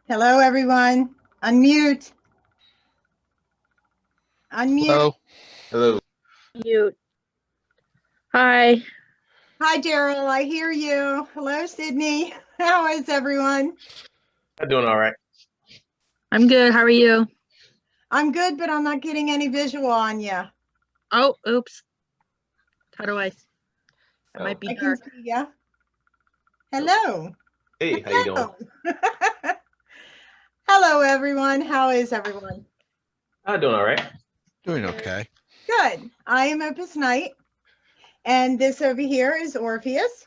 Hello, everyone. Unmute. Unmute. Hello. Hello. Mute. Hi. Hi, Daryl. I hear you. Hello, Sydney. How is everyone? I'm doing all right. I'm good. How are you? I'm good, but I'm not getting any visual on you. Oh, oops. How do I? It Oh. might be I can dark. see you. Hello. Hey, how you doing? Hello, everyone. How is everyone? I'm doing all right. Doing okay. Good. I am Opus Knight, and this over here is Orpheus.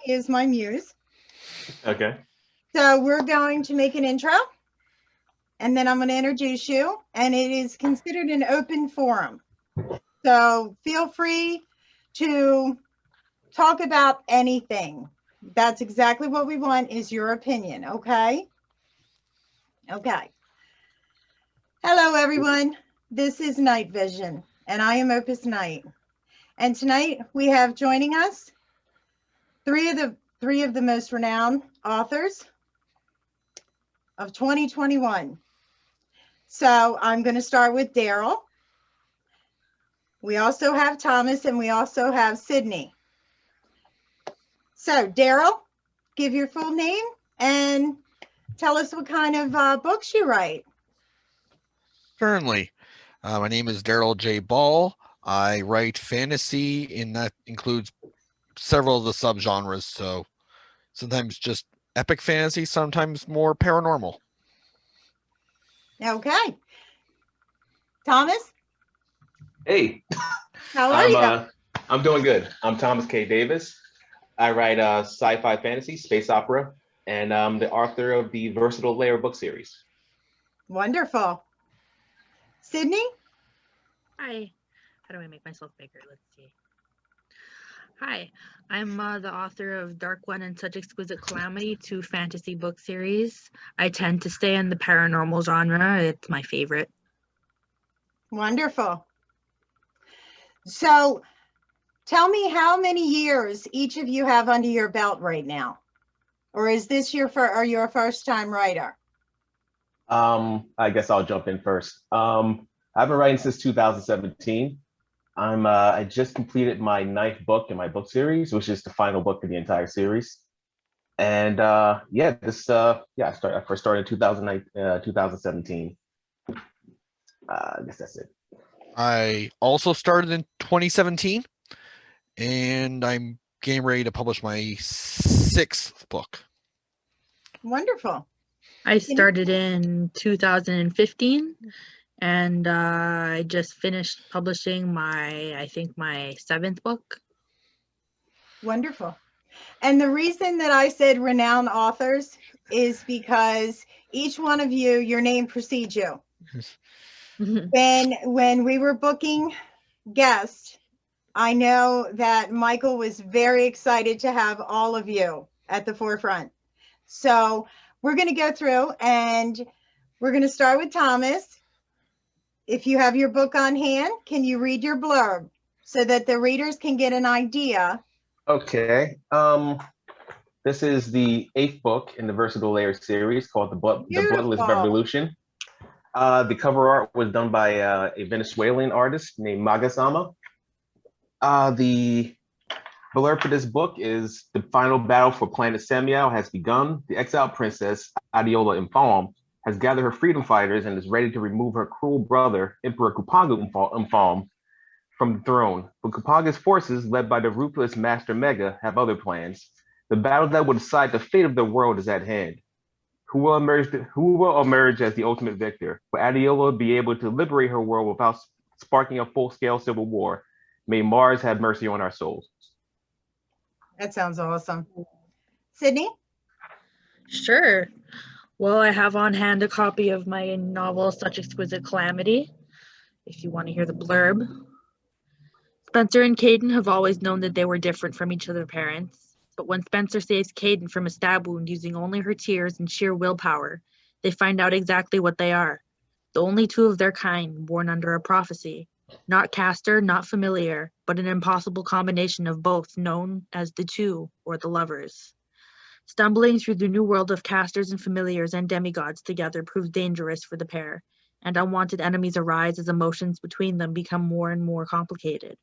He is my muse. Okay. So we're going to make an intro, and then I'm going to introduce you, and it is considered an open forum. So feel free to talk about anything. That's exactly what we want, is your opinion, okay? Okay. Hello, everyone. This is Night Vision, and I am Opus Knight. And tonight we have joining us three of the most renowned authors of 2021. So I'm going to start with Daryl. We also have Thomas, and we also have Sydney. So Daryl, give your full name and tell us what kind of books you write. Certainly. My name is Daryl J. Ball. I write fantasy, and that includes several of the subgenres. So sometimes just epic fantasy, sometimes more paranormal. Okay. Thomas, Hey, how are you? I'm doing good. I'm Thomas K. Davis. I write sci-fi fantasy, space opera, and I'm the author of the Versatile Layer book series. Wonderful. Sydney? Hi. How do I make myself bigger? Let's see. Hi. I'm the author of Dark One and Such Exquisite Calamity, 2 fantasy book series. I tend to stay in the paranormal genre. It's my favorite. Wonderful. So tell me how many years each of you have under your belt right now? Or is this your first time writer? I guess I'll jump in first. I've been writing since 2017. I just completed my 9th book in my book series, which is the final book in the entire series. And I first started in 2017. I guess that's it. I also started in 2017, and I'm getting ready to publish my 6th book. Wonderful. I started in 2015, and I just finished publishing my 7th book. Wonderful. And the reason that I said renowned authors is because each one of you, your name precedes you. When we were booking guests, I know that Michael was very excited to have all of you at the forefront. So we're going to go through, and we're going to start with Thomas. If you have your book on hand, can you read your blurb so that the readers can get an idea? Okay. This is the 8th book in the Versatile Layer series called The Bloodless Revolution. The cover art was done by a Venezuelan artist named Magasama. The blurb for this book is: the final battle for planet Samuel has begun. The exiled princess, Adiola Infalm, has gathered her freedom fighters and is ready to remove her cruel brother, Emperor Kupaga Infalm, from the throne. But Kupaga's forces, led by the ruthless Master Mega, have other plans. The battle that will decide the fate of the world is at hand. Who will emerge as the ultimate victor? Will Adiola be able to liberate her world without sparking a full-scale civil war? May Mars have mercy on our souls. That sounds awesome. Sydney? Sure. Well, I have on hand a copy of my novel, Such Exquisite Calamity, if you want to hear the blurb. Spencer and Caden have always known that they were different from each of their parents. But when Spencer saves Caden from a stab wound using only her tears and sheer willpower, they find out exactly what they are. The only 2 of their kind, born under a prophecy. Not caster, not familiar, but an impossible combination of both, known as the 2 or the lovers. Stumbling through the new world of casters and familiars and demigods together proves dangerous for the pair, and unwanted enemies arise as emotions between them become more and more complicated.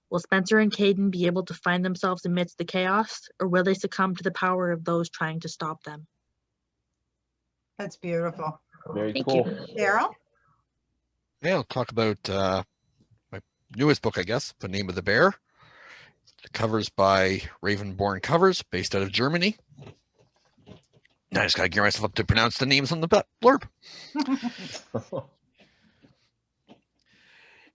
Will Spencer and Caden be able to find themselves amidst the chaos, or will they succumb to the power of those trying to stop them? That's beautiful. Very Thank cool. you. Daryl? Yeah, I'll talk about my newest book, I guess, The Name of the Bear. The covers by Ravenborn Covers, based out of Germany. Now I just gotta gear myself up to pronounce the names on the blurb.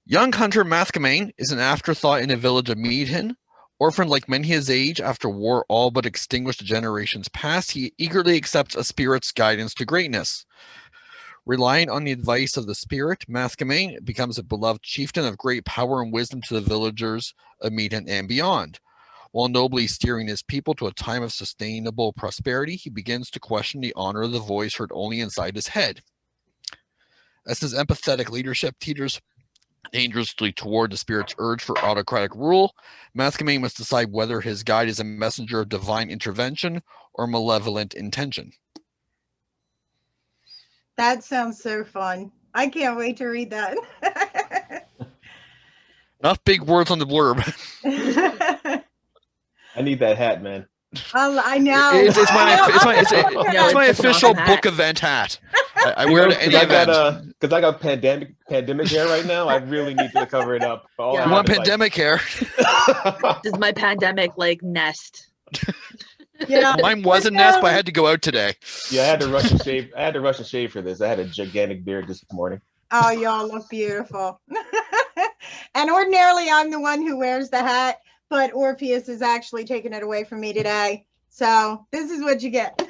Young hunter Mathkamane is an afterthought in a village of Meadhin. Orphaned like many his age, after war all but extinguished a generation's past, he eagerly accepts a spirit's guidance to greatness. Relying on the advice of the spirit, Mathkamane becomes a beloved chieftain of great power and wisdom to the villagers of Meadhin and beyond. While nobly steering his people to a time of sustainable prosperity, he begins to question the honor of the voice heard only inside his head. As his empathetic leadership teeters dangerously toward the spirit's urge for autocratic rule, Mathkamane must decide whether his guide is a messenger of divine intervention or malevolent intention. That sounds so fun. I can't wait to read that. Enough big words on the blurb. I need that hat, man. I know. It's my It's an official awesome hat. book event hat. I wear it at any event. Because I got pandemic hair right now. I really need to cover it up. All Yeah. I You have want is, pandemic hair? This is my pandemic nest. Yeah. Mine was a nest, but I had to go out today. Yeah, I had to rush and shave. I had to rush and shave for this. I had a gigantic beard this morning. Oh, y'all look beautiful. And ordinarily, I'm the one who wears the hat, but Orpheus is actually taking it away from me today. So this is what you get.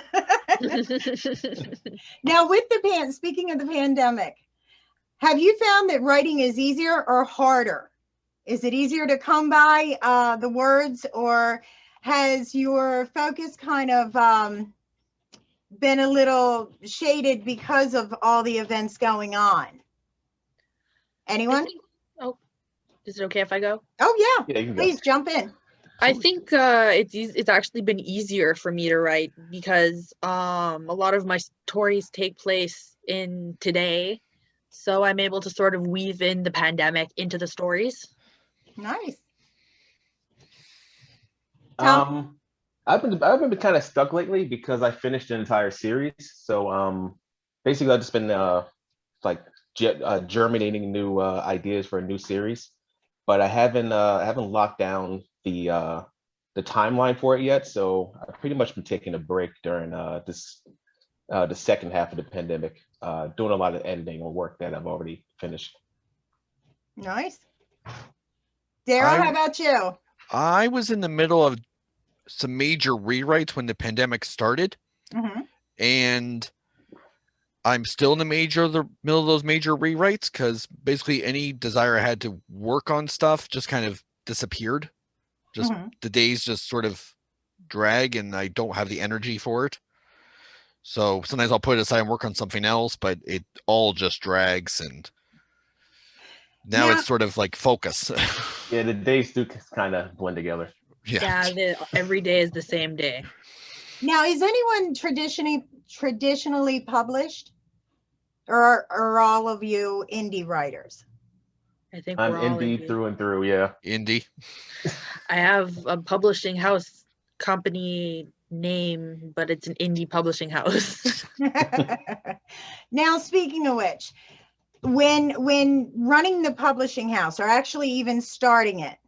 Now, with speaking of the pandemic, have you found that writing is easier or harder? Is it easier to come by the words, or has your focus kind of been a little shaded because of all the events going on? Anyone? Oh, is it okay if I go? Oh, yeah. Yeah, you can go. Please jump in. I think it's actually been easier for me to write because a lot of my stories take place in today, so I'm able to sort of weave in the pandemic into the stories. Nice. Tom? I've been kind of stuck lately because I finished an entire series. So basically I've just been germinating new ideas for a new series, but I haven't locked down the timeline for it yet. So I've pretty much been taking a break during the second half of the pandemic, doing a lot of editing or work that I've already finished. Nice. Daryl, how about you? I was in the middle of some major rewrites when the pandemic started, and I'm still in the middle of those major rewrites because basically any desire I had to work on stuff just kind of disappeared. Just the days just sort of drag and I don't have the energy for it. So sometimes I'll put it aside and work on something else, but it all just drags, and now it's sort of like focus. Yeah, the days do kind of blend together. Yeah. Every day is the same day. Now, is anyone traditionally published, or are all of you indie writers? I think I'm we're all indie through and through. Yeah. Indie. I have a publishing house company name, but it's an indie publishing house. Now, speaking of which, when running the publishing house, or actually even starting it,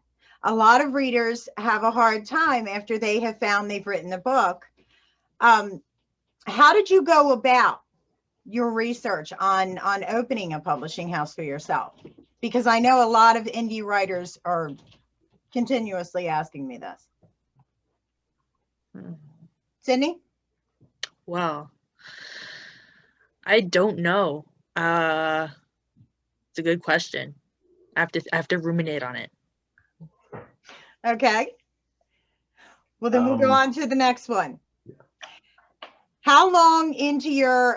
a lot of readers have a hard time after they have found they've written the book. How did you go about your research on opening a publishing house for yourself? Because I know a lot of indie writers are continuously asking me this. Sydney? Well, I don't know. It's a good question. I have to ruminate on it. Okay. Well, then we'll go on to the next one. How long into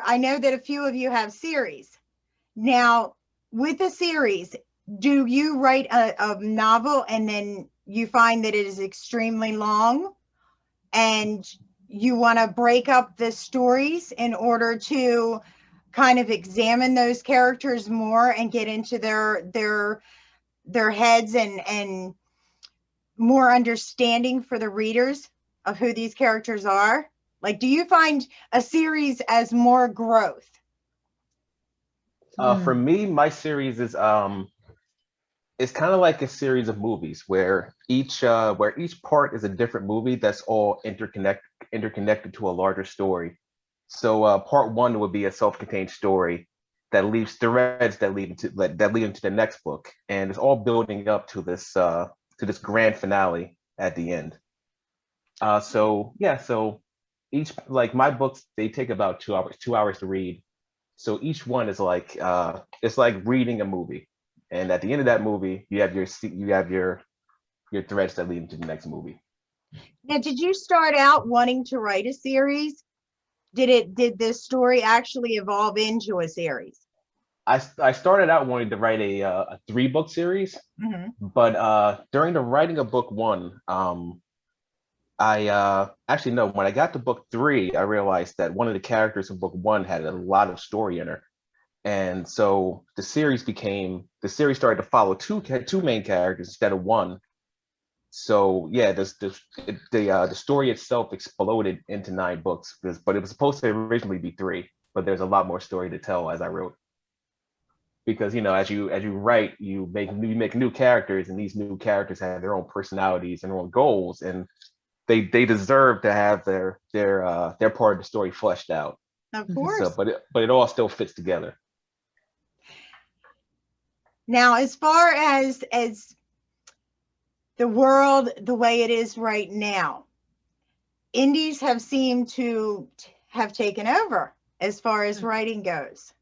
I know that a few of you have series. Now, with a series, do you write a novel and then you find that it is extremely long and you want to break up the stories in order to kind of examine those characters more and get into their heads and more understanding for the readers of who these characters are? Like, do you find a series as more growth? For me, my series is it's kind of like a series of movies where each part is a different movie that's all interconnected to a larger story. So part one would be a self-contained story that leaves threads that lead into the next book, and it's all building up to this grand finale at the end. So each, like, my books, they take about 2 hours to read. So each one is like it's like reading a movie, and at the end of that movie, you have your threads that lead into the next movie. Now, did you start out wanting to write a series? Did this story actually evolve into a series? I started out wanting to write a 3-book series, but during the writing of book 1, I actually no. When I got to book 3, I realized that one of the characters in book 1 had a lot of story in her, and so the series started to follow two main characters instead of one. So yeah, the story itself exploded into 9 books, but it was supposed to originally be 3. But there's a lot more story to tell as I wrote, because as you write, you make new characters, and these new characters have their own personalities and their own goals, and they deserve to have their part of the story fleshed out. Of course. So, but it all still fits together. Now, as far as the world, the way it is right now, indies have seemed to have taken over as far as writing goes.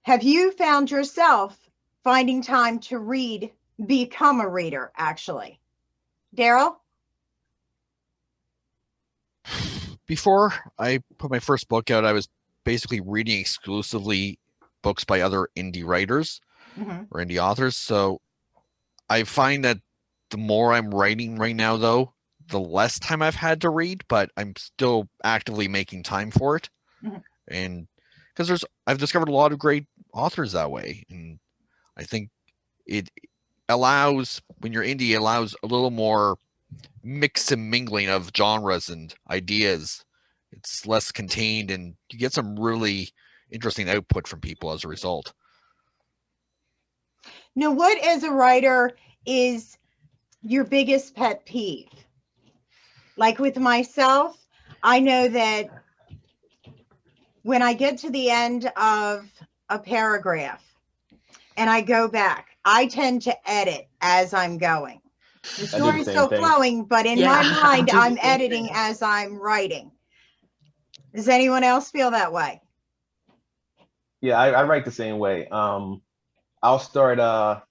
Have you found yourself finding time to read, become a reader, actually? Daryl? Before I put my first book out, I was basically reading exclusively books by other indie writers or indie authors. So I find that the more I'm writing right now, though, the less time I've had to read, but I'm still actively making time for it. And because I've discovered a lot of great authors that way. And I think it allows, when you're indie, it allows a little more mix and mingling of genres and ideas. It's less contained, and you get some really interesting output from people as a result. Now, what as a writer is your biggest pet peeve? Like with myself, I know that when I get to the end of a paragraph and I go back, I tend to edit as I'm going. The story's still flowing, but in my mind, I'm editing as I'm writing. Does anyone else feel that way? Yeah, I write the same way. I'll start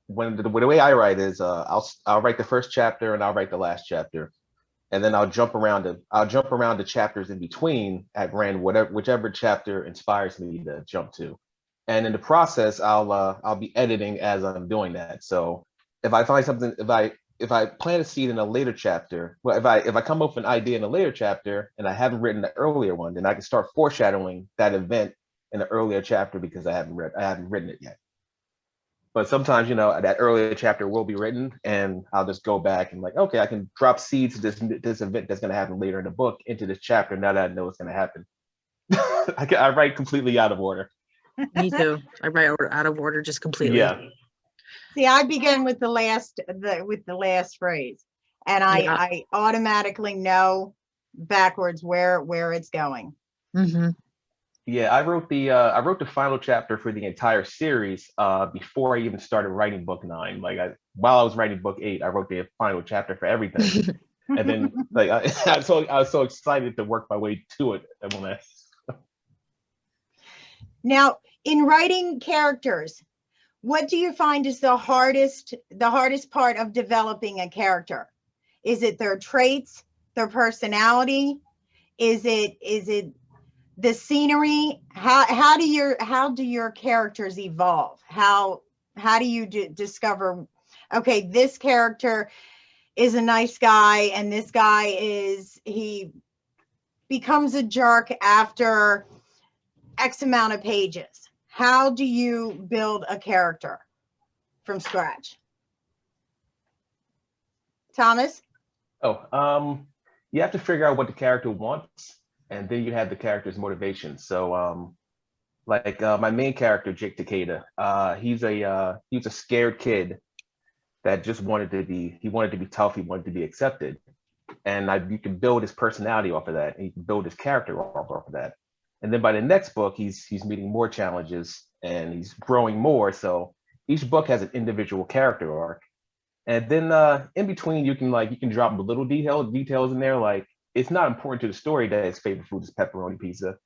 when the way I write is I'll write the first chapter and I'll write the last chapter, and then I'll jump around the chapters in between at random, whichever chapter inspires me to jump to, and in the process I'll be editing as I'm doing that. So if I find something, if I plant a seed in a later chapter, well, if I come up with an idea in a later chapter and I haven't written the earlier one, then I can start foreshadowing that event in the earlier chapter because I haven't written it yet. But sometimes, that earlier chapter will be written, and I'll just go back and okay, I can drop seeds to this event that's going to happen later in the book into this chapter now that I know it's going to happen. I write completely out of order. Me too. I write out of order just completely. Yeah. See, I begin with the last phrase, and I automatically know backwards where it's going. Yeah, I wrote the final chapter for the entire series before I even started writing book 9. While I was writing book 8, I wrote the final chapter for everything, and then I was so excited to work my way to it. Now, in writing characters, what do you find is the hardest part of developing a character? Is it their traits, their personality? Is it the scenery? How do your characters evolve? How do you discover, okay, this character is a nice guy, and this guy he becomes a jerk after X amount of pages. How do you build a character from scratch? Thomas? Oh, you have to figure out what the character wants, and then you have the character's motivation. So, my main character, Jake Takeda, he's a scared kid that just wanted to be tough, he wanted to be accepted. And you can build his personality off of that, and you can build his character off of that. And then by the next book, he's meeting more challenges and he's growing more. So each book has an individual character arc. And then in between, you can drop little details in there. Like, it's not important to the story that his favorite food is pepperoni pizza,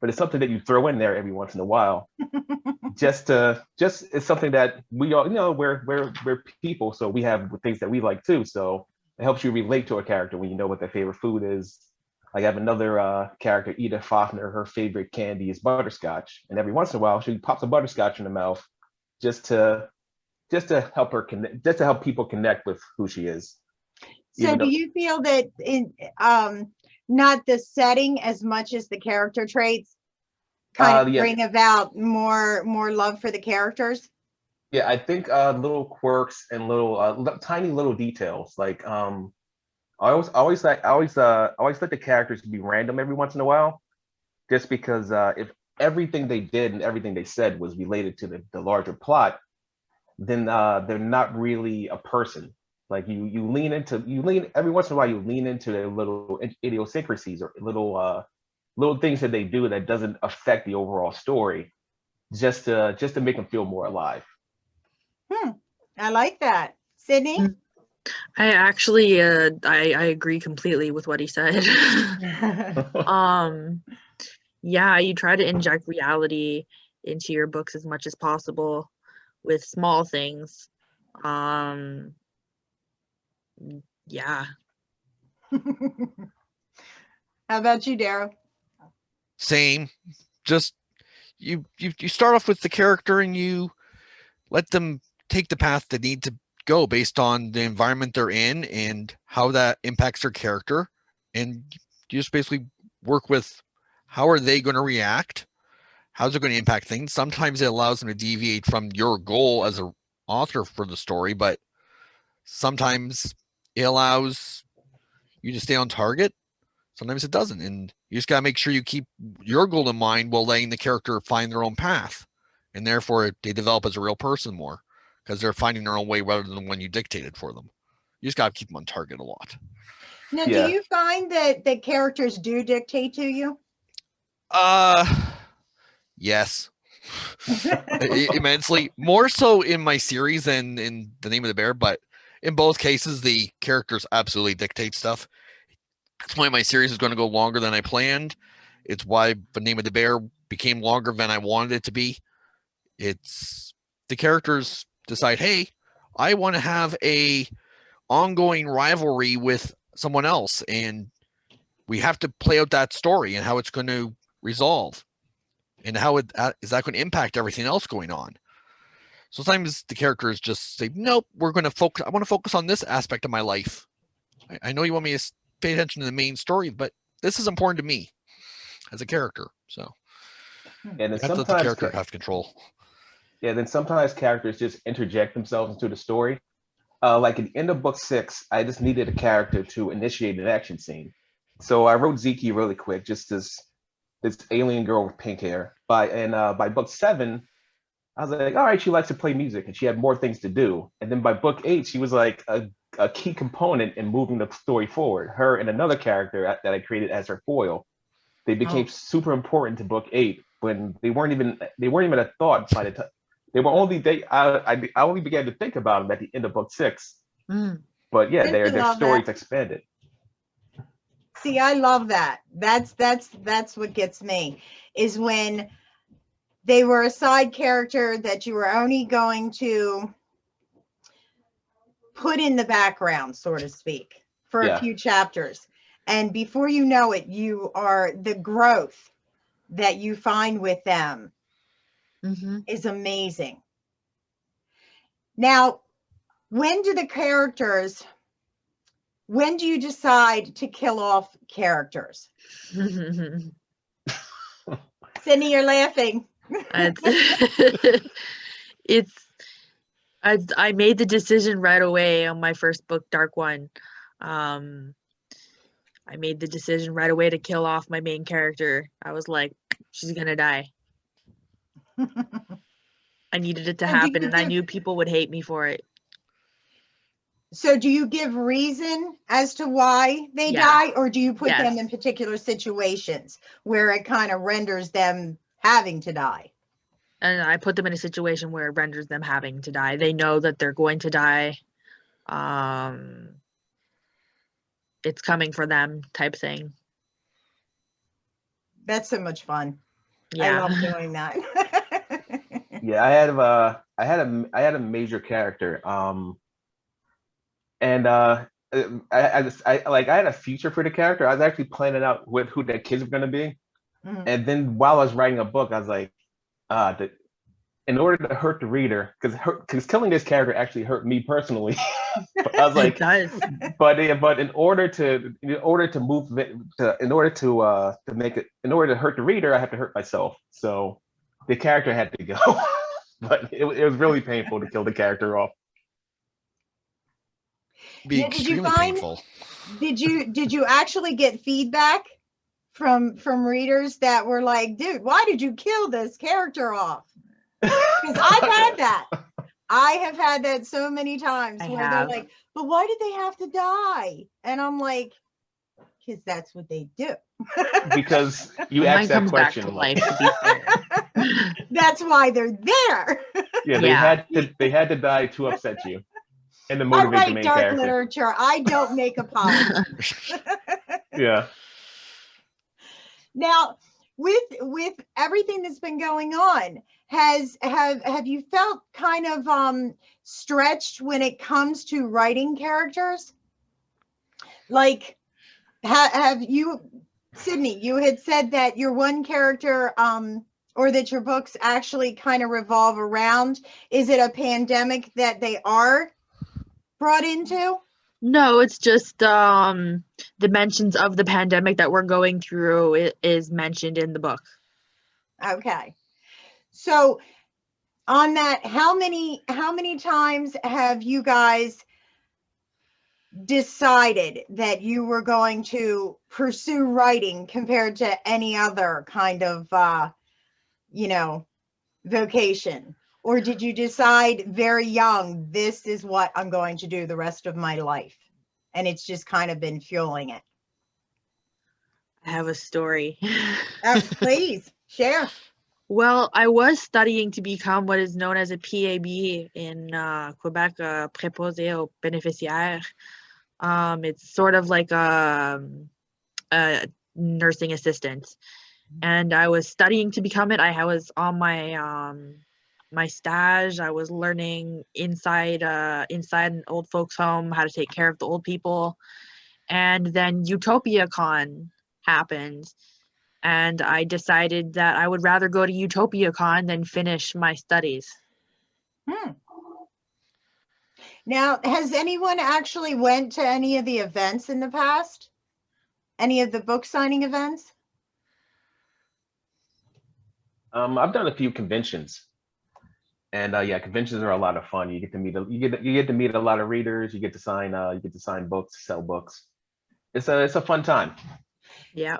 but it's something that you throw in there every once in a while. just it's something that we all, we're people, so we have things that we like too. So it helps you relate to a character when you know what their favorite food is. Like, I have another character, Edith Faulkner. Her favorite candy is butterscotch, and every once in a while she pops a butterscotch in the mouth just to help her connect, just to help people connect with who she is. So do you feel that in not the setting as much as the character traits kind of bring about more love for the characters? Yeah, I think little quirks and little tiny little details. Like, I always like the characters to be random every once in a while, just because if everything they did and everything they said was related to the larger plot, then they're not really a person. Like, you lean every once in a while, you lean into their little idiosyncrasies or little things that they do that doesn't affect the overall story, just to make them feel more alive. I like that. Sydney? I actually I agree completely with what he said. Yeah, you try to inject reality into your books as much as possible with small things. Yeah. How about you, Daryl? Same. Just you start off with the character and you let them take the path they need to go based on the environment they're in and how that impacts their character. And you just basically work with how are they going to react? How's it going to impact things? Sometimes it allows them to deviate from your goal as an author for the story, but sometimes it allows you to stay on target. Sometimes it doesn't. And you just got to make sure you keep your goal in mind while letting the character find their own path. And therefore, they develop as a real person more because they're finding their own way rather than the one you dictated for them. You just got to keep them on target a lot. Now, do you find that the characters do dictate to you? Yes. Immensely. More so in my series than in The Name of the Bear, but in both cases, the characters absolutely dictate stuff. That's why my series is going to go longer than I planned. It's why The Name of the Bear became longer than I wanted it to be. It's the characters decide, hey, I want to have a ongoing rivalry with someone else, and we have to play out that story and how it's going to resolve and how is that going to impact everything else going on. Sometimes the characters just say, nope, we're going to focus. I want to focus on this aspect of my life. I know you want me to pay attention to the main story, but this is important to me as a character. So and then sometimes the character have control. Yeah, then sometimes characters just interject themselves into the story. Like at the end of book 6, I just needed a character to initiate an action scene. So I wrote Ziki really quick, just this alien girl with pink hair. By book 7, I was like, all right, she likes to play music and she had more things to do. And then by book 8, she was like a key component in moving the story forward. Her and another character that I created as her foil. They became super important to book 8 when they weren't even a thought by the time. They were only I only began to think about them at the end of book 6. But yeah, their stories expanded. See, I love that. That's what gets me, is when they were a side character that you were only going to put in the background, so to speak, for a few chapters. And before you know it, you are the growth that you find with them is amazing. Now, when do the characters when do you decide to kill off characters? Sydney, you're laughing. it's I made the decision right away on my first book, Dark One. I made the decision right away to kill off my main character. I was like, she's gonna die. I needed it to happen, and I knew people would hate me for it. So do you give reason as to why they die, or do you put them in particular situations where it kind of renders them having to die? And I put them in a situation where it renders them having to die. They know that they're going to die. It's coming for them type thing. That's so much fun. Yeah. I love doing that. Yeah, I had a major character. And I had a future for the character. I was actually planning out who the kids were gonna be. Mm-hmm. And then while I was writing a book, I was like, in order to hurt the reader, because killing this character actually hurt me personally. I was like, it does. but in order to hurt the reader, I have to hurt myself. So the character had to go. But it was really painful to kill the character off. Be extremely painful. Did you actually get feedback from readers that were like, dude, why did you kill this character off? Because I've had that. I have had that so many times where they're like, but why did they have to die? And I'm like, because that's what they do. Because you asked that question. Back to life, to be fair. That's why they're there. Yeah, they had to die to upset you. And the motivate the main dark character. Literature. I don't make apologies. Yeah. Now, with everything that's been going on, have you felt kind of stretched when it comes to writing characters? Like, have you, Sydney? You had said that your one character, or that your books actually kind of revolve around. Is it a pandemic that they are brought into? No, it's just the mentions of the pandemic that we're going through. It is mentioned in the book. Okay. So on that, how many times have you guys decided that you were going to pursue writing compared to any other kind of vocation? Or did you decide very young, this is what I'm going to do the rest of my life? And it's just kind of been fueling it. I have a story. Please share. Well, I was studying to become what is known as a PAB in Quebec, préposé aux bénéficiaires. It's sort of like a nursing assistant. And I was studying to become it. I was on my stage. I was learning inside an old folks home how to take care of the old people. And then UtopiaCon happened. And I decided that I would rather go to UtopiaCon than finish my studies. Now, has anyone actually went to any of the events in the past? Any of the book signing events? I've done a few conventions, and conventions are a lot of fun. You get to meet a lot of readers. You get to sign books, sell books. It's a fun time. Yeah.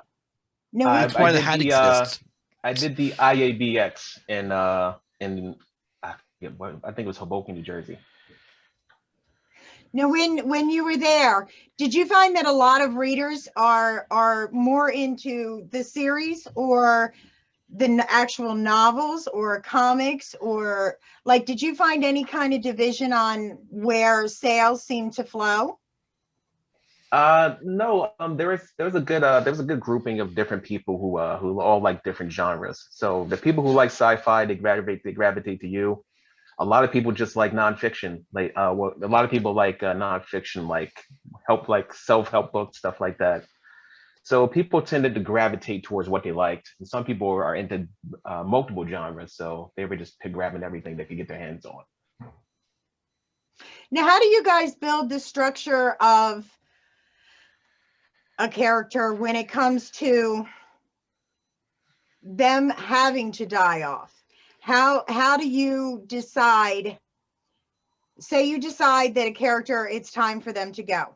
No, that's why the hat exists. I did the IABX in I think it was Hoboken, New Jersey. Now, when you were there, did you find that a lot of readers are more into the series or the actual novels or comics, or like, did you find any kind of division on where sales seem to flow? No, there was a good grouping of different people who all like different genres. So the people who like sci-fi, they gravitate to you. A lot of people just like nonfiction. Like a lot of people like nonfiction, like self-help books, stuff like that. So people tended to gravitate towards what they liked. And some people are into multiple genres, so they were just grabbing everything they could get their hands on. Now, how do you guys build the structure of a character when it comes to them having to die off? How do you decide? Say you decide that a character, it's time for them to go.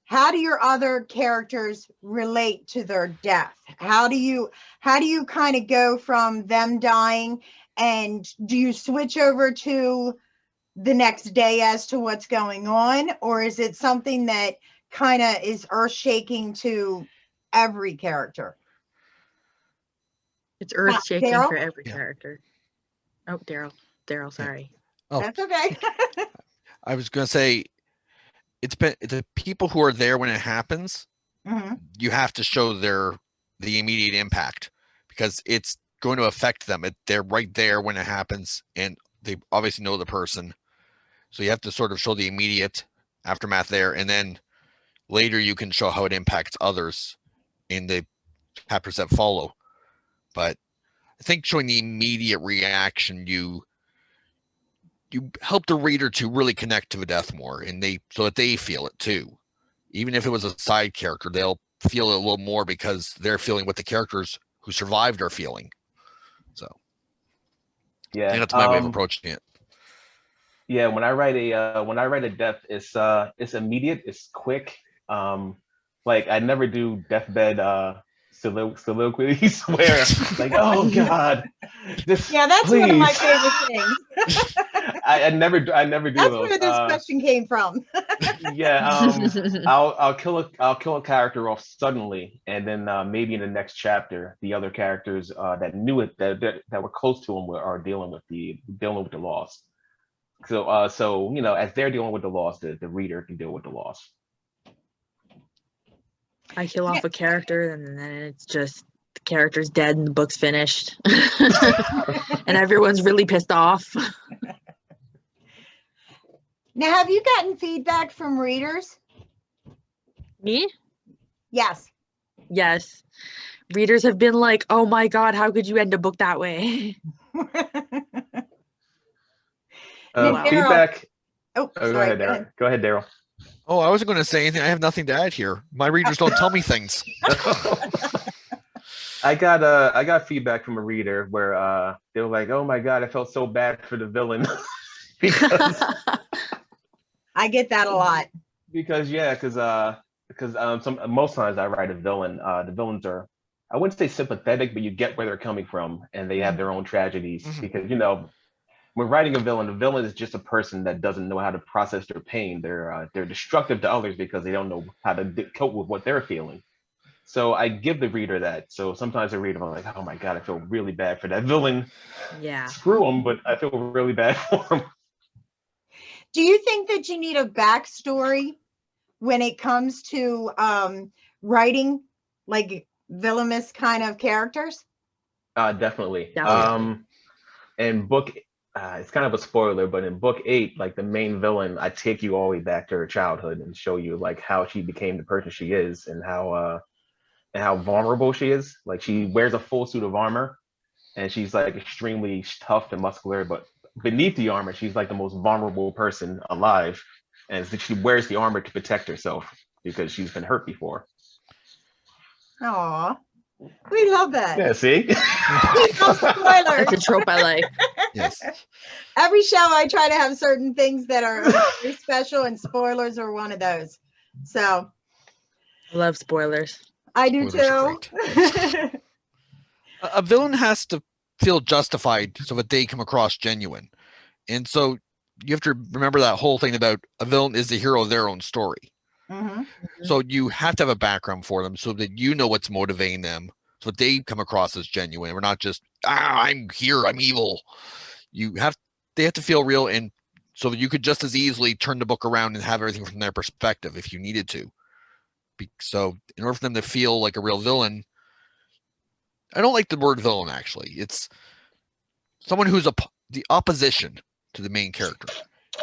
How do your other characters relate to their death? How do you kind of go from them dying, and do you switch over to the next day as to what's going on, or is it something that kind of is earth-shaking to every character? It's earth-shaking Daryl? for every character. Oh, Daryl, sorry. Oh, That's okay. I was going to say, it's the people who are there when it happens. Mm-hmm. You have to show the immediate impact, because it's going to affect them. They're right there when it happens, and they obviously know the person. So you have to sort of show the immediate aftermath there, and then later you can show how it impacts others in the chapters that follow. But I think showing the immediate reaction, you help the reader to really connect to the death more, and so that they feel it too. Even if it was a side character, they'll feel it a little more because they're feeling what the characters who survived are feeling. So Yeah, I think that's my way of approaching it. Yeah, when I write a death, it's immediate, it's quick. Like I never do deathbed soliloquies where like, oh God, that's please. One of my favorite things. I never do that's those. Where this question came from. Yeah, I'll kill a character off suddenly, and then maybe in the next chapter, the other characters that knew it, that were close to him, are dealing with the loss. So as they're dealing with the loss, the reader can deal with the loss. I kill off a character, and then it's just the character's dead and the book's finished. And everyone's really pissed off. Now, have you gotten feedback from readers? Me? Yes. Yes. Readers have been like, oh my God, how could you end a book that way? Feedback. Oh, sorry, go ahead, Daryl. Go ahead, Daryl. Oh, I wasn't going to say anything. I have nothing to add here. My readers don't tell me things. I got feedback from a reader where they were like, "Oh my God, I felt so bad for the villain." because I get that a lot. Because most times I write a villain. The villains are, I wouldn't say sympathetic, but you get where they're coming from, and they have their own tragedies. Mm-hmm. Because when writing a villain, is just a person that doesn't know how to process their pain. They're destructive to others because they don't know how to cope with what they're feeling. So I give the reader that. So sometimes I read them, I'm like, oh my God, I feel really bad for that villain. Yeah. Screw him, but I feel really bad for him. Do you think that you need a backstory when it comes to writing like villainous kind of characters? Definitely. In book, it's kind of a spoiler, but in book 8, like the main villain, I take you all the way back to her childhood and show you like how she became the person she is, and how vulnerable she is. Like she wears a full suit of armor, and she's like extremely tough and muscular, but beneath the armor, she's like the most vulnerable person alive, and she wears the armor to protect herself because she's been hurt before. Aw, we love that. Yeah, see? We love spoilers. That's a trope I like. Yes. Every show I try to have certain things that are very special, and spoilers are one of those. So I love spoilers. I do too. A villain has to feel justified so that they come across genuine. And so you have to remember that whole thing about a villain is the hero of their own story. Mm-hmm. So you have to have a background for them so that you know what's motivating them, so that they come across as genuine. We're not just, I'm here, I'm evil. They have to feel real, and so you could just as easily turn the book around and have everything from their perspective if you needed to. So in order for them to feel like a real villain, I don't like the word villain, actually. It's someone who's the opposition to the main character.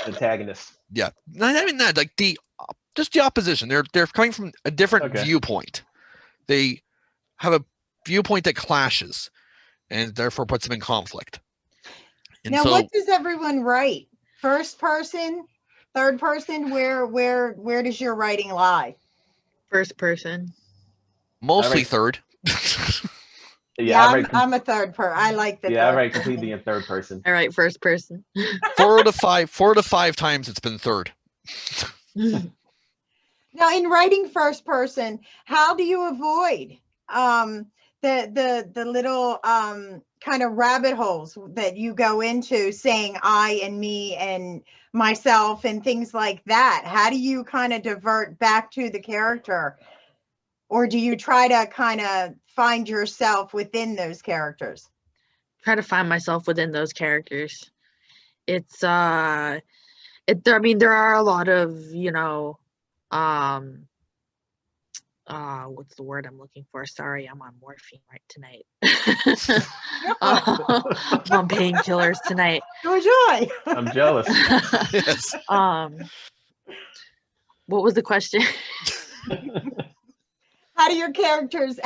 Antagonist. Yeah. Not even that, like just the opposition. They're coming from a different viewpoint. They have a viewpoint that clashes and therefore puts them in conflict. And now, what does everyone write? First person, third person? Where does your writing lie? First person. Mostly write- third. Yeah, I write, I'm a third per. I like the yeah, I third write person. completely in third person. All right, first person. 4 to 5 times it's been third. Now, in writing first person, how do you avoid the little kind of rabbit holes that you go into, saying I and me and myself and things like that? How do you kind of divert back to the character, or do you try to kind of find yourself within those characters? Try to find myself within those characters. It's I mean, there are a lot of, what's the word I'm looking for? Sorry, I'm on morphine right tonight. I'm on painkillers tonight. So was I. I'm jealous. Yes. What was the question? How do your characters,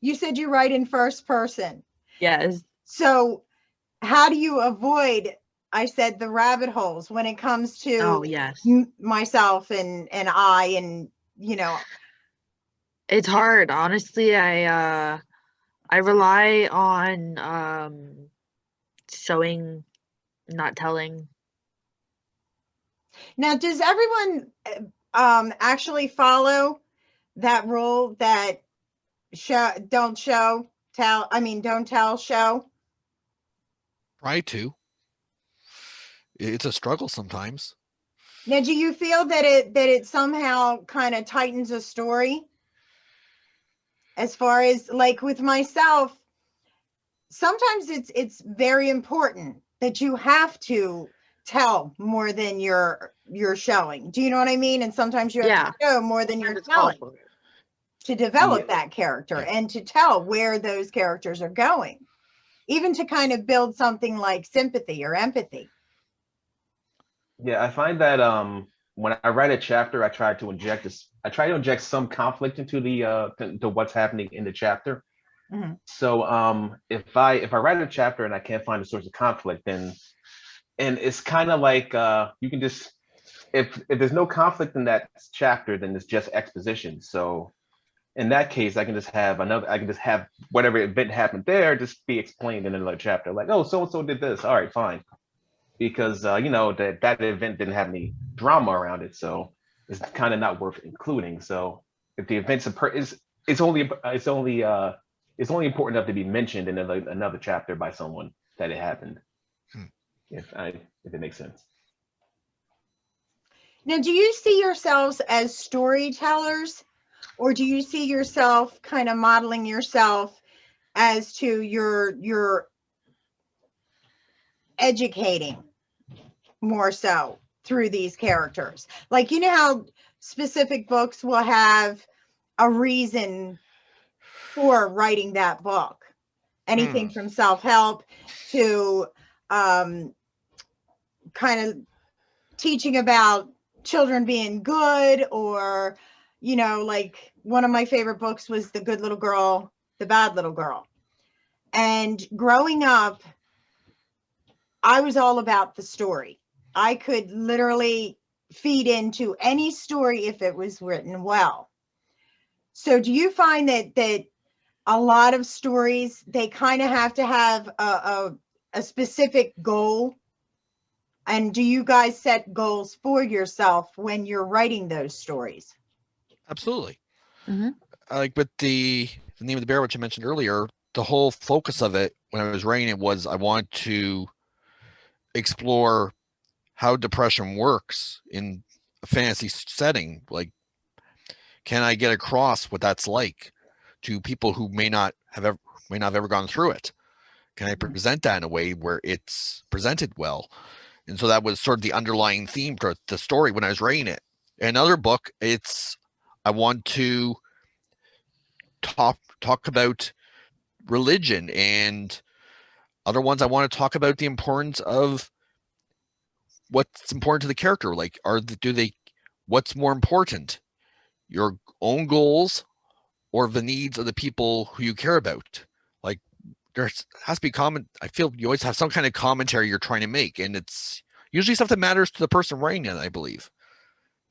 you said you write in first person. Yes. So how do you avoid, I said, the rabbit holes when it comes to Oh, yes. myself and I, and, It's hard. Honestly, I rely on showing, not telling. Now, does everyone actually follow that rule that don't tell, show? Try to. It's a struggle sometimes. Now, do you feel that it somehow kind of tightens a story? As far as, like, with myself, sometimes it's very important that you have to tell more than you're showing. Do you know what I mean? And sometimes you have to show more than you're telling to develop that character and to tell where those characters are going, even to kind of build something like sympathy or empathy. Yeah, I find that when I write a chapter, I try to inject some conflict into the to what's happening in the chapter. Mm-hmm. So if I write a chapter and I can't find a source of conflict, then it's kind of like you can just, if there's no conflict in that chapter, then it's just exposition. So in that case, I can just have whatever event happened there just be explained in another chapter. Like, oh, so and so did this. All right, fine. Because that event didn't have any drama around it, so it's kind of not worth including. So if the event's it's only important enough to be mentioned in another chapter by someone that it happened. If it makes sense. Now, do you see yourselves as storytellers, or do you see yourself kind of modeling yourself as to your educating more so through these characters? Like, you know how specific books will have a reason for writing that book, anything from self-help to kind of teaching about children being good, or like one of my favorite books was The Good Little Girl, The Bad Little Girl. And growing up, I was all about the story. I could literally feed into any story if it was written well. So do you find that a lot of stories, they kind of have to have a specific goal? And do you guys set goals for yourself when you're writing those stories? Absolutely. Mm-hmm. Like with the Name of the Bear, which I mentioned earlier, the whole focus of it when I was writing it was I want to explore how depression works in a fantasy setting. Like, can I get across what that's like to people who may not have ever gone through it? Can I present that in a way where it's presented well? And so that was sort of the underlying theme to the story when I was writing it. In another book, I want to talk about religion, and other ones I want to talk about the importance of what's important to the character. Like, what's more important, your own goals or the needs of the people who you care about? Like, there has to be I feel you always have some kind of commentary you're trying to make, and it's usually stuff that matters to the person writing it, I believe.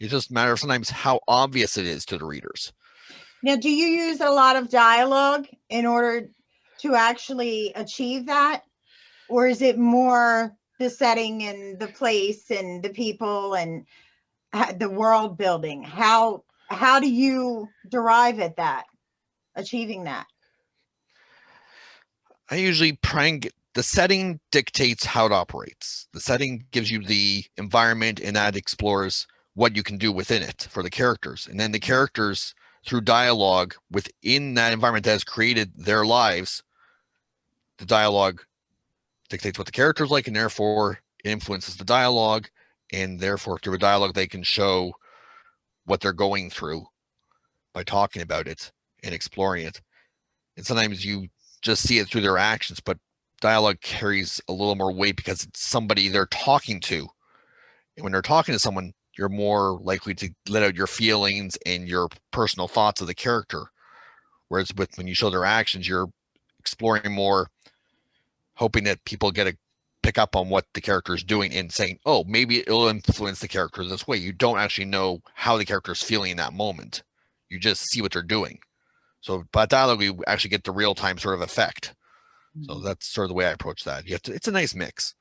It just matters sometimes how obvious it is to the readers. Now, do you use a lot of dialogue in order to actually achieve that? Or is it more the setting and the place and the people and the world building? How do you derive at that, achieving that? I usually the setting dictates how it operates. The setting gives you the environment, and that explores what you can do within it for the characters. And then the characters, through dialogue within that environment that has created their lives, the dialogue dictates what the characters like, and therefore it influences the dialogue, and therefore through a dialogue they can show what they're going through by talking about it and exploring it. And sometimes you just see it through their actions, but dialogue carries a little more weight because it's somebody they're talking to. And when they're talking to someone, you're more likely to let out your feelings and your personal thoughts of the character. Whereas when you show their actions, you're exploring more, hoping that people pick up on what the character is doing and saying, oh, maybe it'll influence the character this way. You don't actually know how the character is feeling in that moment. You just see what they're doing. So by dialogue, you actually get the real-time sort of effect. So that's sort of the way I approach that. It's a nice mix.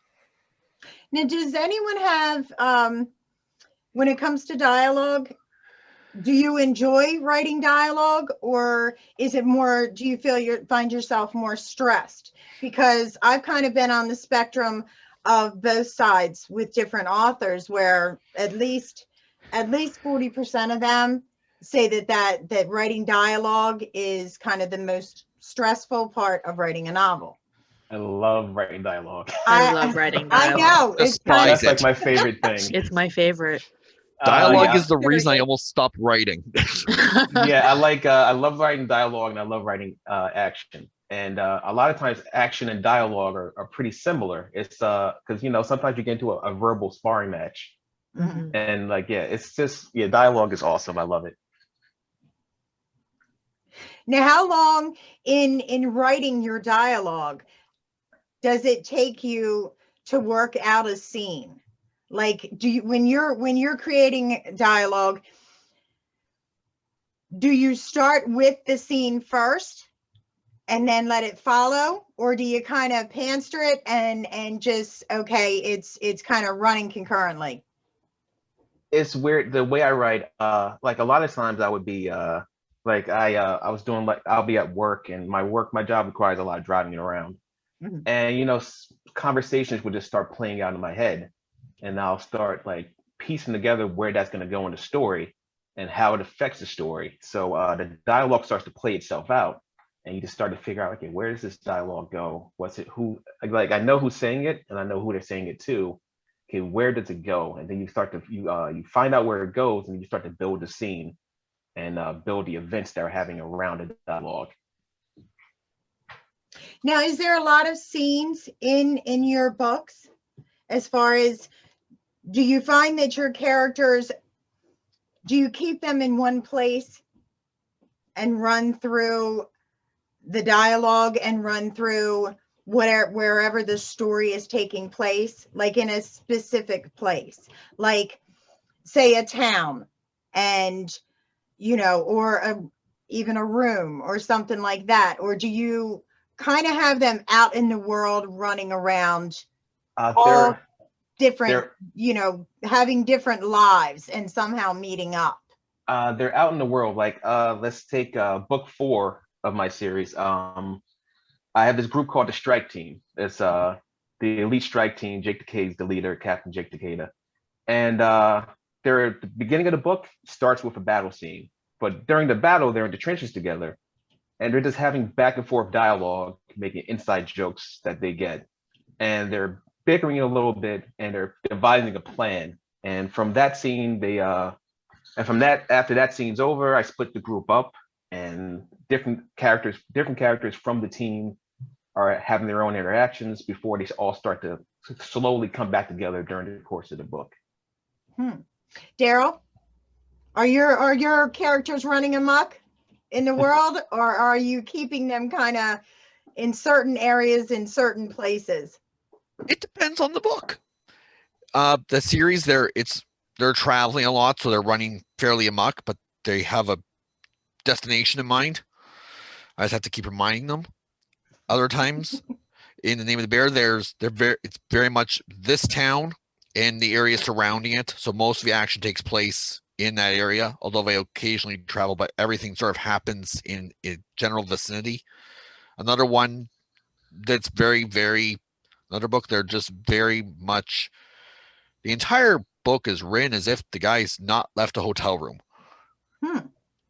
Now, does anyone have, when it comes to dialogue, do you enjoy writing dialogue, or is it more, do you feel find yourself more stressed? Because I've kind of been on the spectrum of both sides with different authors, where at least 40% of them say that writing dialogue is kind of the most stressful part of writing a novel. I love writing dialogue. I love writing dialogue. I know. That's like my favorite thing. It's my favorite. Dialogue is the reason I almost stopped writing. Yeah, I love writing dialogue, and I love writing action. And a lot of times action and dialogue are pretty similar. It's because sometimes you get into a verbal sparring match. Mm-hmm. And it's just dialogue is awesome. I love it. Now, how long in writing your dialogue does it take you to work out a scene? Like, when you're creating dialogue, do you start with the scene first and then let it follow, or do you kind of panster it and just, okay, it's kind of running concurrently? It's weird the way I write. Like a lot of times I would be I was doing, I'll be at work, and my job requires a lot of driving around. Mm-hmm. And conversations would just start playing out in my head, and I'll start piecing together where that's going to go in the story and how it affects the story. So the dialogue starts to play itself out, and you just start to figure out, okay, where does this dialogue go? What's it? Who? I know who's saying it, and I know who they're saying it to. Okay, where does it go? And then you start to you find out where it goes, and you start to build the scene and build the events that are happening around the dialogue. Now, is there a lot of scenes in your books? As far as, do you find that your characters, do you keep them in one place and run through the dialogue and run through wherever the story is taking place, like in a specific place, like say a town, and or even a room or something like that? Or do you kind of have them out in the world running around, all different, having different lives and somehow meeting up? They're out in the world. Let's take book 4 of my series. I have this group called the Strike Team. It's the elite strike team. Jake Takei is the leader, Captain Jake Takeda. And they're at the beginning of the book starts with a battle scene. But during the battle, they're in the trenches together, and they're just having back and forth dialogue, making inside jokes that they get. And they're bickering a little bit, and they're devising a plan. And from that scene, after that scene's over, I split the group up, and different characters from the team are having their own interactions before they all start to slowly come back together during the course of the book. Daryl, are your characters running amok in the world, or are you keeping them kind of in certain areas, in certain places? It depends on the book. The series it's they're traveling a lot, so they're running fairly amok, but they have a destination in mind. I just have to keep reminding them. Other times, in the Name of the Bear, it's very much this town and the area surrounding it. So most of the action takes place in that area, although they occasionally travel, but everything sort of happens in a general vicinity. Another one that's another book, they're just very much, the entire book is written as if the guy's not left a hotel room.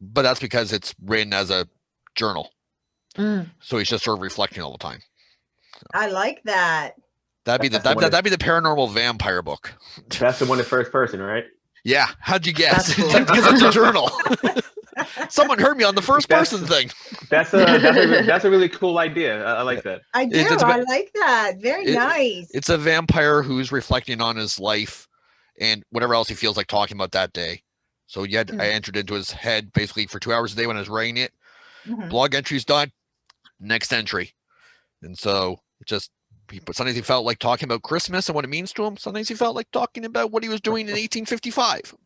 But that's because it's written as a journal. So he's just sort of reflecting all the time. I like that. That'd be the paranormal vampire book. That's the one in first person, right? Yeah. How'd you guess? That's cool. Because it's a journal. Someone heard me on the first person thing. That's a really cool idea. I like that. I do. I like that. Very nice. It's a vampire who's reflecting on his life and whatever else he feels like talking about that day. So I entered into his head basically for 2 hours a day when I was writing it. Blog entry's done. Next entry. And so sometimes he felt like talking about Christmas and what it means to him. Sometimes he felt like talking about what he was doing in 1855.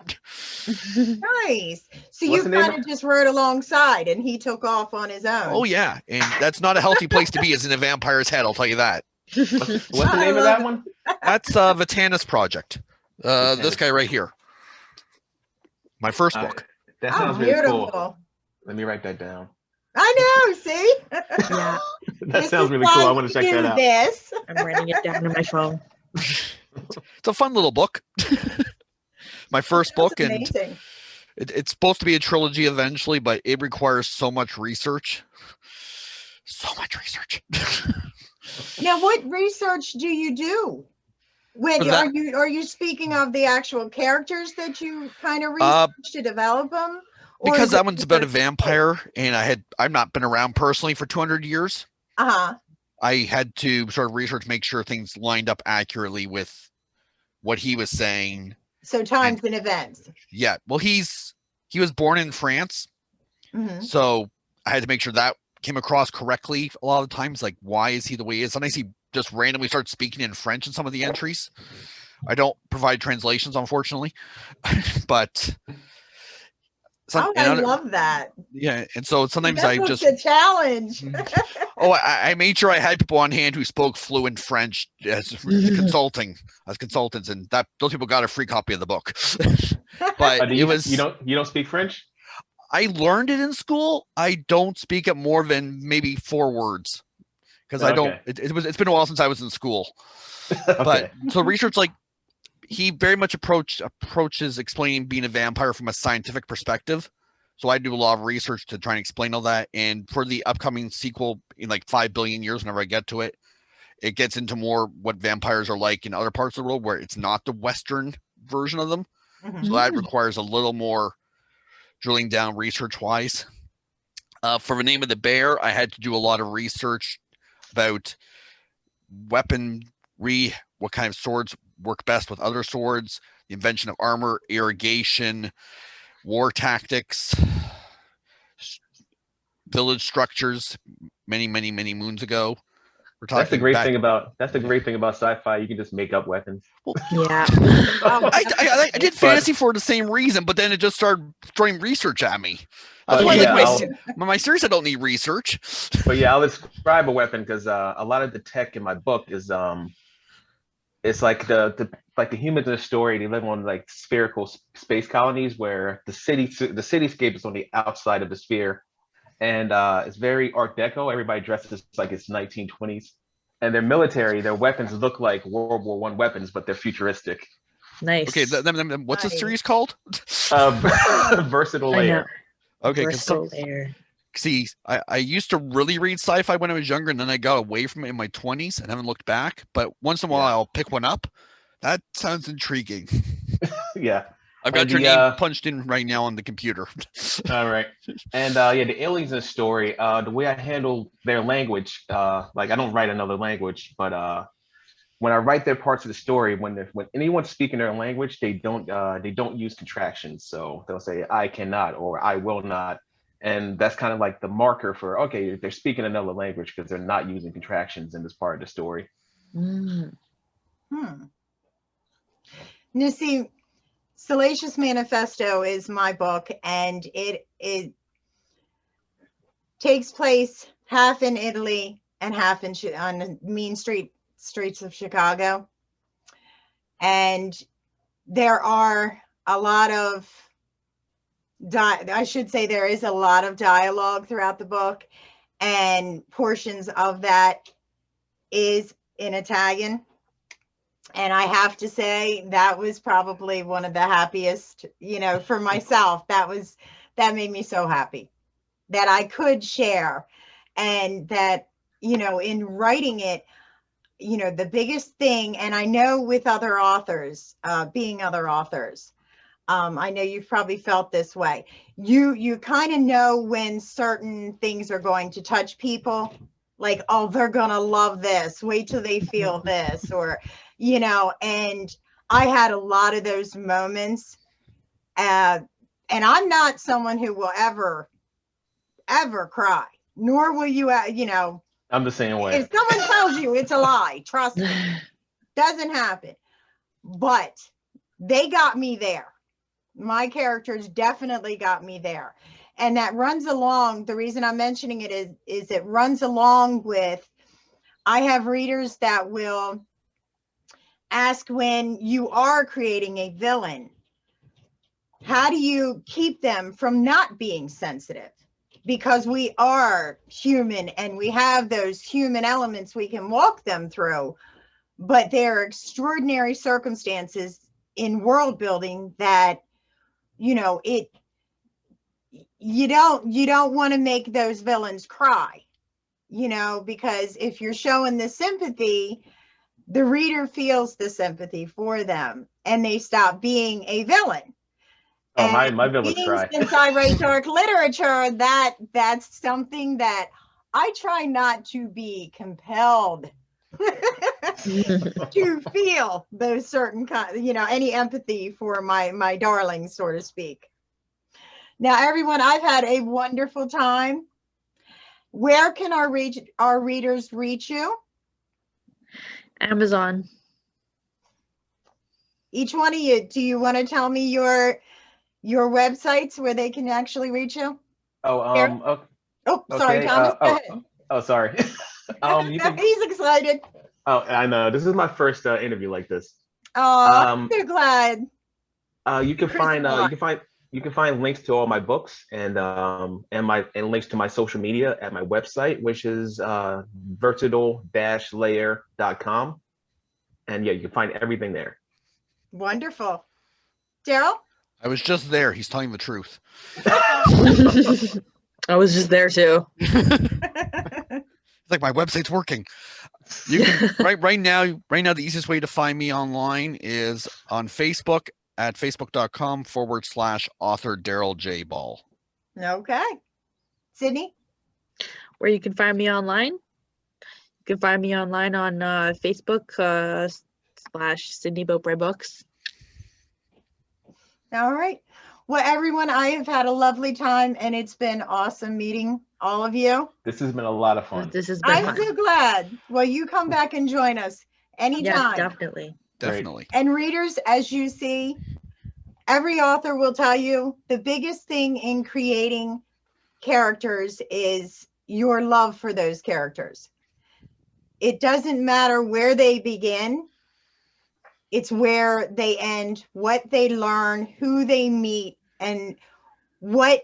Nice. So you kind of just wrote alongside and he took off on his own. Oh, yeah. And that's not a healthy place to be, is in a vampire's head, I'll tell you that. What's the name of that one? That's Vatanis Project. This guy right here. My first book. That sounds really cool. Let me write that down. I know, see? Yeah. That sounds really cool. I want to check that out. I'm writing it down on my phone. It's a fun little book. My first book, and it's supposed to be a trilogy eventually, but it requires so much research. So much research. Now, what research do you do? Are you speaking of the actual characters that you kind of research to develop them? Because that one's about a vampire, and I've not been around personally for 200 years. I had to sort of research, make sure things lined up accurately with what he was saying. So times and events. Yeah. Well, he was born in France. So I had to make sure that came across correctly a lot of times. Like, why is he the way he is? Sometimes he just randomly starts speaking in French in some of the entries. I don't provide translations, unfortunately. But I love that. Yeah, and so sometimes that I just a challenge. I made sure I had people on hand who spoke fluent French as consultants, and that those people got a free copy of the book. But you don't speak French? I learned it in school. I don't speak it more than maybe 4 words because I don't. It's been a while since I was in school. But so research, like, he very much approaches explaining being a vampire from a scientific perspective. So I do a lot of research to try and explain all that. And for the upcoming sequel in like 5 billion years, whenever I get to it, it gets into more what vampires are like in other parts of the world where it's not the Western version of them. So that requires a little more drilling down research wise. For the Name of the Bear, I had to do a lot of research about weaponry, what kind of swords work best with other swords, the invention of armor, irrigation, war tactics, village structures many moons ago. That's the great thing about sci-fi. You can just make up weapons. Well, yeah. I did fantasy for the same reason, but then it just started throwing research at me. That's why my series I don't need research. But yeah, I'll describe a weapon because a lot of the tech in my book is it's like the humans in the story, they live on like spherical space colonies where the cityscape is on the outside of the sphere. And it's very Art Deco. Everybody dresses like it's 1920s. And their military, their weapons look like World War I weapons, but they're futuristic. Nice. Okay, what's the series called? Versatile Layer. Okay, Versatile Layer. See, I used to really read sci-fi when I was younger, and then I got away from it in my 20s and haven't looked back. But once in a while, I'll pick one up. That sounds intriguing. Yeah. I've got your name punched in right now on the computer. All right. And the aliens in the story, the way I handle their language, like I don't write another language, but when I write their parts of the story, when anyone's speaking their language, they don't use contractions. So they'll say I cannot or I will not. And that's kind of like the marker for, okay, they're speaking another language because they're not using contractions in this part of the story. Now, see, Salacious Manifesto is my book, and it takes place half in Italy and half on the mean streets of Chicago. And there are a lot of, I should say there is a lot of dialogue throughout the book, and portions of that is in Italian. And I have to say that was probably one of the happiest, for myself. That made me so happy that I could share, and that, in writing it, the biggest thing, and I know with other authors, being other authors, I know you've probably felt this way. You kind of know when certain things are going to touch people, like, oh, they're gonna love this, wait till they feel this, or and I had a lot of those moments, and I'm not someone who will ever cry, nor will you. I'm the same way. If someone tells you it's a lie, trust me, doesn't happen. But they got me there. My characters definitely got me there. And that runs along, the reason I'm mentioning it is it runs along with, I have readers that will ask, when you are creating a villain, how do you keep them from not being sensitive? Because we are human and we have those human elements we can walk them through, but there are extraordinary circumstances in world building that, you don't want to make those villains cry, because if you're showing the sympathy, the reader feels the sympathy for them and they stop being a villain. Oh, my villains cry. Since I write dark literature, that's something that I try not to be compelled to feel those certain any empathy for my darlings, so to speak. Now, everyone, I've had a wonderful time. Where can our readers reach you? Amazon. Each one of you, do you want to tell me your websites where they can actually reach you? Oh, Oh, sorry, okay. Thomas. Go ahead. Sorry. He's excited. Oh, I know. This is my first interview like this. Oh, I'm so glad. You can find links to all my books and links to my social media at my website, which is versatile-layer.com. And yeah, you can find everything there. Wonderful. Daryl? I was just there. He's telling the truth. I was just there too. It's like, my website's working. You can right now, the easiest way to find me online is on Facebook at facebook.com/author Daryl J. Ball. Okay. Sydney? Where you can find me online? You can find me online on Facebook /Sydney Beaupre Books. All right. Well, everyone, I have had a lovely time, and it's been awesome meeting all of you. This has been a lot of fun. This has been I'm fun. so glad. Well, you come back and join us anytime. Yes, definitely. Definitely. And readers, as you see, every author will tell you the biggest thing in creating characters is your love for those characters. It doesn't matter where they begin. It's where they end, what they learn, who they meet, and what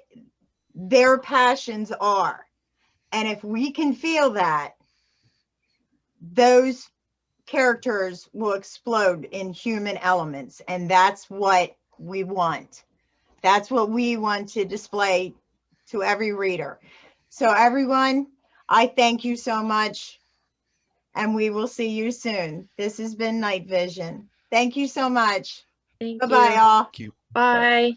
their passions are. And if we can feel that, those characters will explode in human elements. And that's what we want. That's what we want to display to every reader. So everyone, I thank you so much. And we will see you soon. This has been Night Vision. Thank you so much. Thank Bye-bye, you. all. Thank you. Bye.